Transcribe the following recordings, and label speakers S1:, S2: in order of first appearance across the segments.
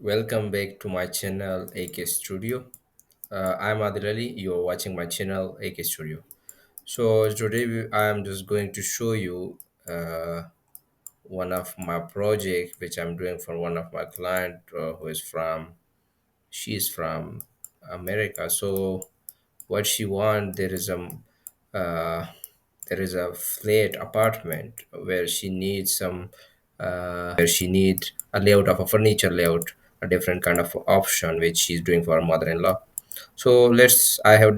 S1: Welcome back to my channel AK Studio. I'm Adil Ali. You're watching my channel AK Studio. So today I am just going to show you one of my project which I'm doing for one of my client she's from America. So what she want uh, there is a flat apartment where she needs she need a layout of a furniture layout, a different kind of option which she's doing for her mother-in-law. So I have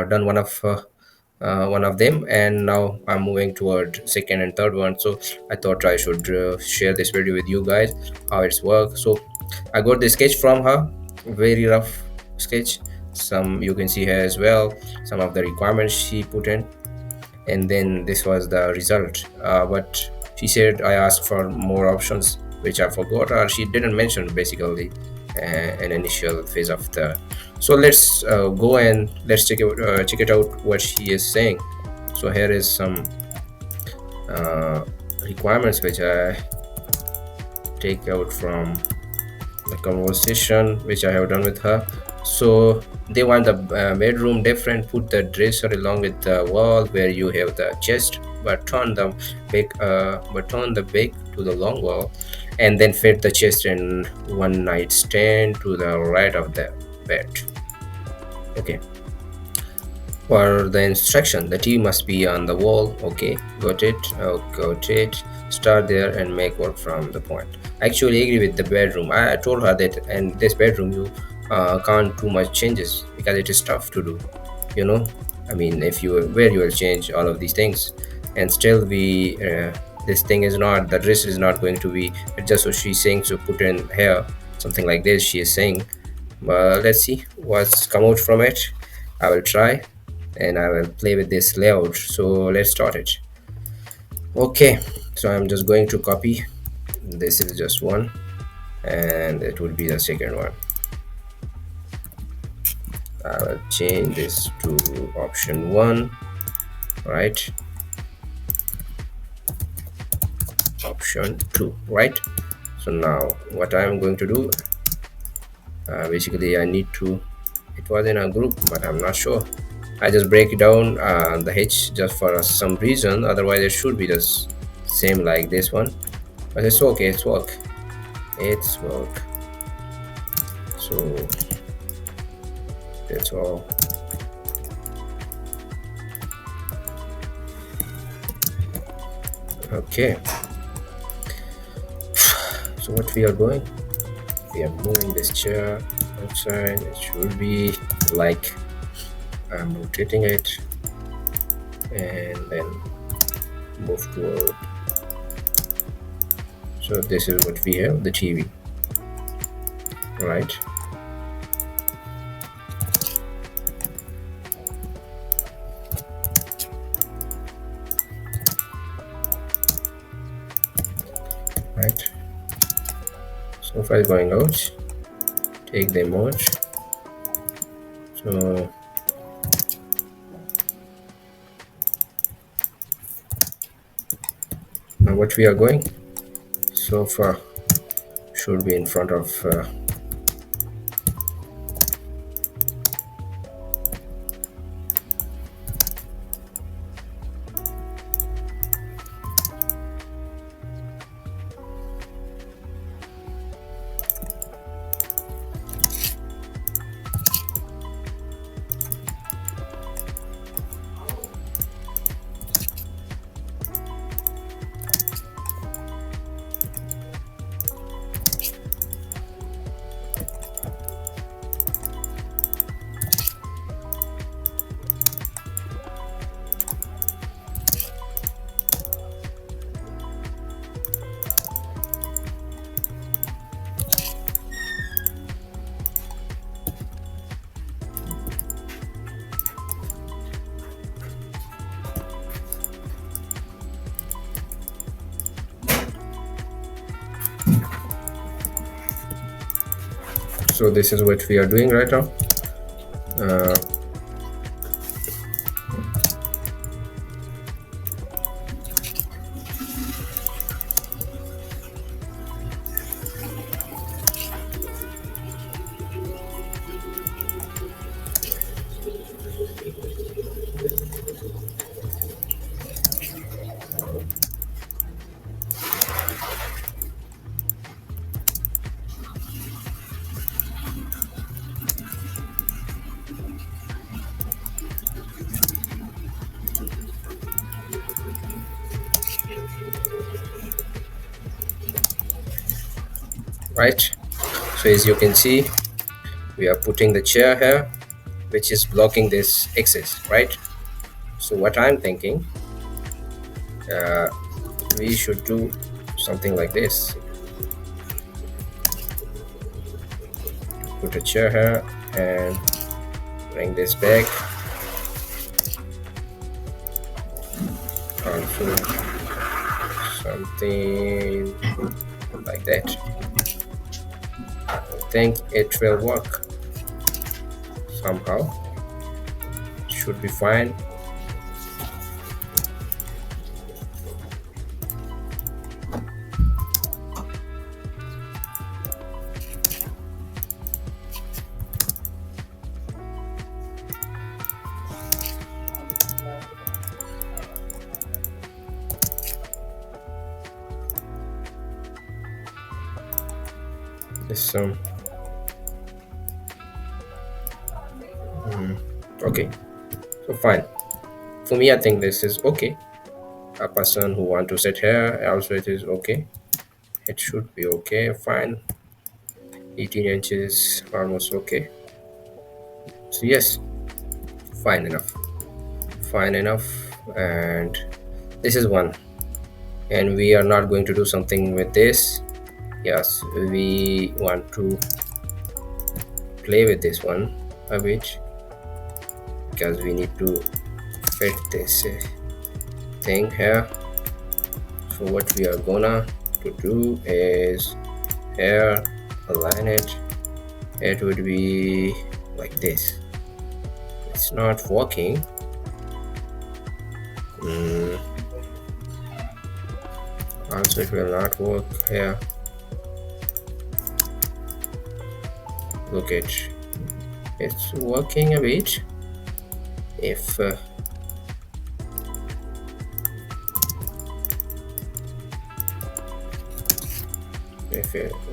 S1: done one of them, and now I'm moving toward second and third one. So I thought I should share this video with you guys how it's work. So I got the sketch from her, very rough sketch. Some you can see here as well, some of the requirements she put in, and then this was the result. But she said I asked for more options which I forgot, or she didn't mention basically an initial phase of the. So let's go and let's check it out what she is saying. So here is some uh, requirements which I take out from the conversation which I have done with her. So they want the bedroom different. Put the dresser along with the wall where you have the chest, but turn the back to the long wall, and then fit the chest in one nightstand to the right of the bed. Okay. For the instruction, the T must be on the wall. Okay, got it. Got it. Start there and make work from the point. I actually agree with the bedroom. I told her that in this bedroom you can't do much changes because it is tough to do. You know, I mean, if you where you will change all of these things, and still we this thing is not the dress is not going to be just so she's saying to put in here something like this. She is saying, let's see what's come out from it. I will try and I will play with this layout. So let's start it. Okay, so I'm just going to copy. This is just one, and it would be the second one. I will change this to option one, right? Option two, right? So now what I'm going to do, basically I need to, it was in a group, but I'm not sure. I just break it down the H just for some reason. Otherwise, it should be the same like this one. But it's okay. It's work. It's work. So that's all. Okay. So what we are doing? We are moving this chair outside. It should be like I'm rotating it, and then move toward. So this is what we have, the TV, right? Right. So far going out, take them out. So now what we are going, so far should be in front of so this is what we are doing right now. uh, right? So as you can see, we are putting the chair here, which is blocking this access, right? So what I'm thinking, uh, we should do something like this. Put a chair here and bring this back. Also something like that. I think it will work somehow. Should be fine. There's some okay, so fine. For me, I think this is okay. A person who want to sit here, also it is okay. It should be okay, fine. 18 inches, almost okay. So yes, fine enough. Fine enough. And this is one. And we are not going to do something with this. Yes, we want to play with this one a bit because we need to fit this thing here. So what we are gonna to do is here align it. It would be like this. It's not working. Also it will not work here. Look at, it's working a bit. If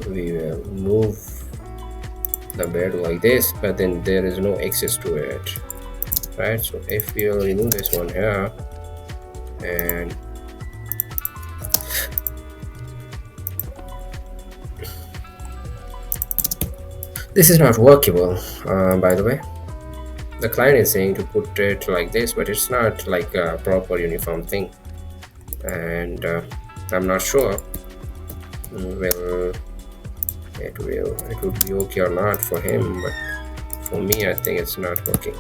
S1: we will move the bed like this, but then there is no access to it, right? So if we will remove this one here, and this is not workable, by the way. The client is saying to put it like this, but it's not like a proper uniform thing, and I'm not sure will it would be okay or not for him, but for me I think it's not working.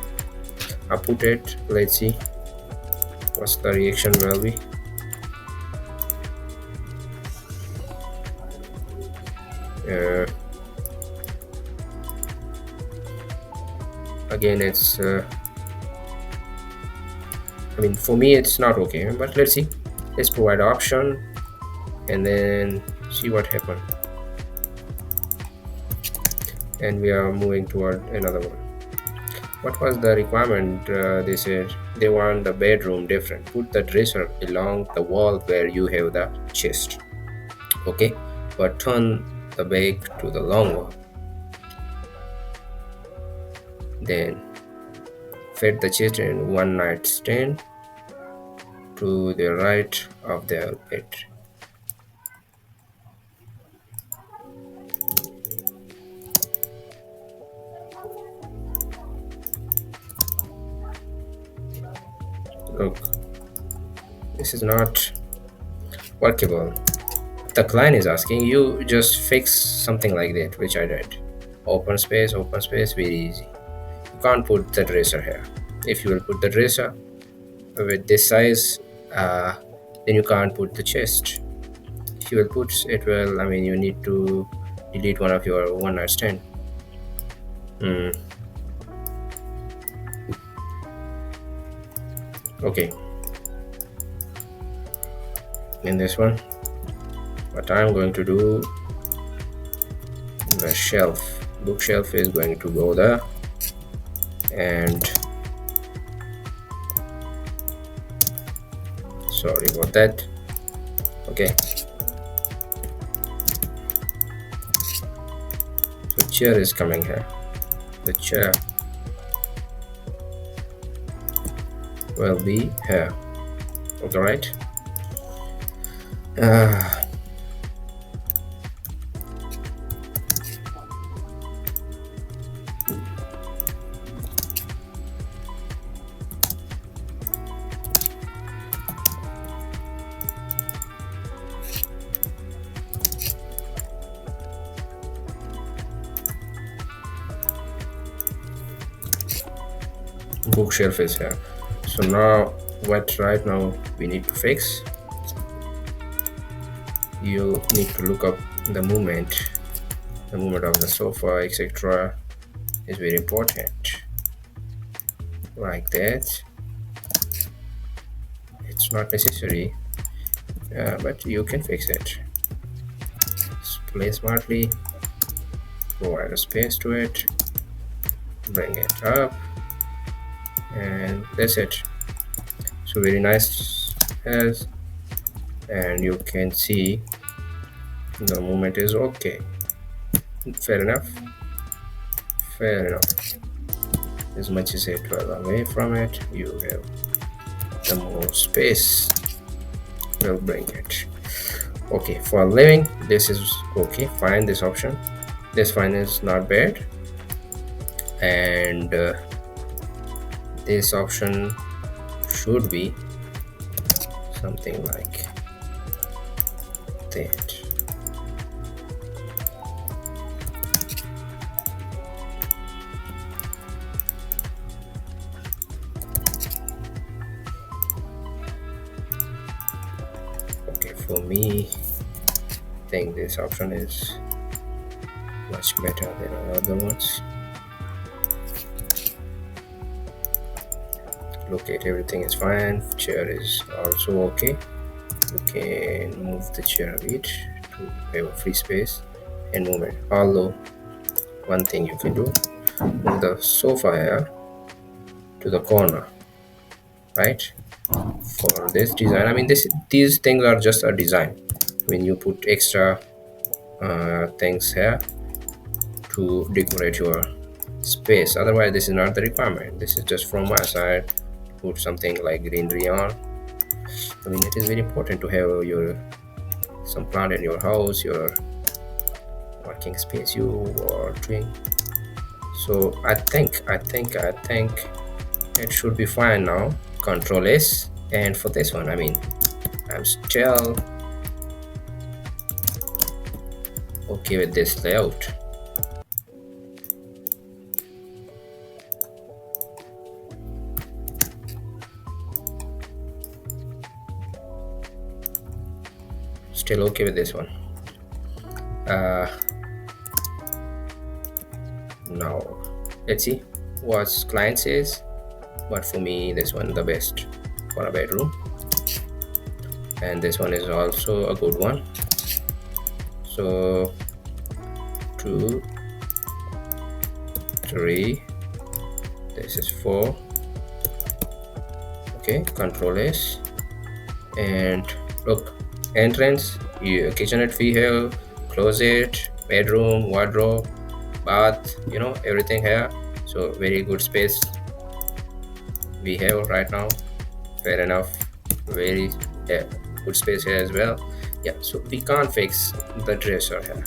S1: I put it, let's see what's the reaction will be. Again, it's I mean, for me it's not okay, but let's see. Let's provide option and then see what happened. And we are moving toward another one. What was the requirement? They said they want the bedroom different. Put the dresser along the wall where you have the chest. Okay, but turn the bed to the long wall. Then fit the chest in one nightstand to the right of the bed. Look, this is not workable. The client is asking you just fix something like that, which I did. Open space, very easy. You can't put the dresser here. If you will put the dresser with this size, then you can't put the chest. If you will put it, well, I mean, you need to delete one of your one night stand. Okay. In this one, what I'm going to do, the bookshelf is going to go there, and sorry about that. Okay, so chair is coming here. The chair will be here. Okay, right. bookshelf is here. So now what right now we need to fix, you need to look up the movement of the sofa, etc. is very important, like that. It's not necessary, but you can fix it. Play smartly, provide a space to it, bring it up, and that's it. So very nice as, and you can see the movement is okay. Fair enough, fair enough. As much as it was away from it, you have the more space will bring it. Okay, for living this is okay, fine. This option, this fine is not bad. And this option should be something like that. Okay, for me, I think this option is much better than other ones. Look at everything is fine. Chair is also okay. You can move the chair a bit to have a free space and movement. Although one thing you can do, move the sofa here to the corner, right? For this design, I mean, these things are just a design. When you put extra things here to decorate your space, otherwise this is not the requirement. This is just from my side. Put something like greenery on. I mean, it is very important to have your some plant in your house, your working space you are doing. So I think it should be fine now. Control S, and for this one, I mean, I'm still okay with this layout. Still okay with this one. Now let's see what client says, but for me this one the best for a bedroom, and this one is also a good one. So 2 3, this is 4. Okay, control S, and look, entrance, kitchenette we have, closet, bedroom, wardrobe, bath, you know, everything here. So very good space we have right now. Fair enough, very good space here as well. Yeah, so we can't fix the dresser here.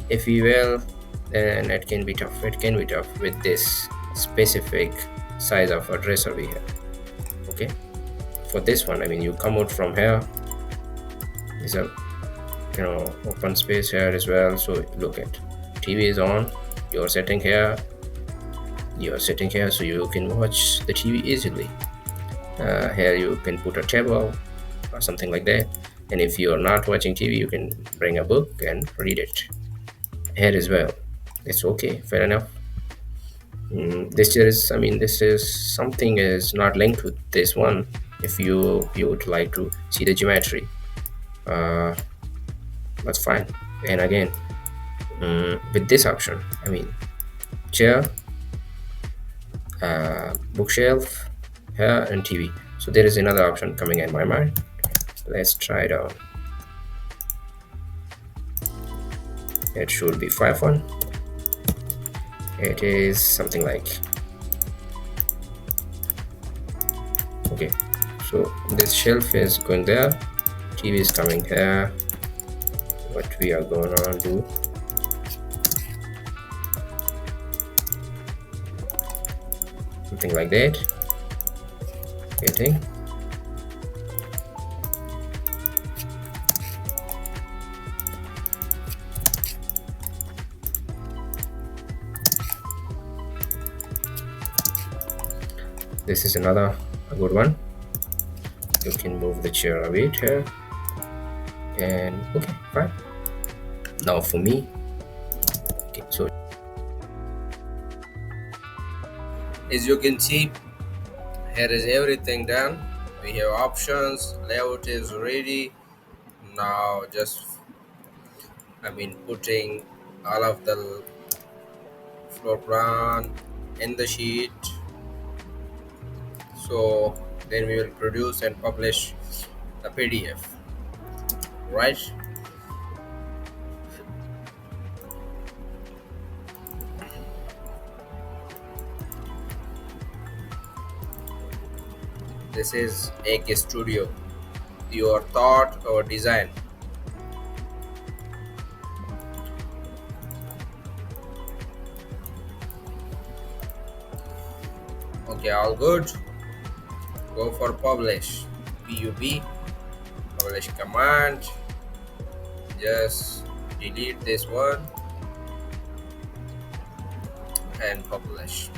S1: If we will, then it can be tough. It can be tough with this specific size of a dresser we have. Okay, for this one, I mean, you come out from here, there's a, you know, open space here as well. So look at, TV is on, you're sitting here, so you can watch the TV easily. Here you can put a table or something like that, and if you are not watching TV, you can bring a book and read it here as well. It's okay, fair enough. This is, I mean, this is something is not linked with this one. If you would like to see the geometry, that's fine. And again, with this option, I mean, chair, bookshelf here, and TV. So there is another option coming in my mind. Let's try it out. It should be 5-1. It is something like, okay, so this shelf is going there, TV is coming here. What we are going to do, something like that, getting, This is another a good one. You can move the chair a bit here, and okay, fine. Now for me, okay, so as you can see, here is everything done. We have options, layout is ready. Now just putting all of the floor plan in the sheet. So then we will produce and publish the PDF, right? This is AK Studio, your thought or design. Okay, all good. Go for publish. PUB, publish command. Just delete this one and publish.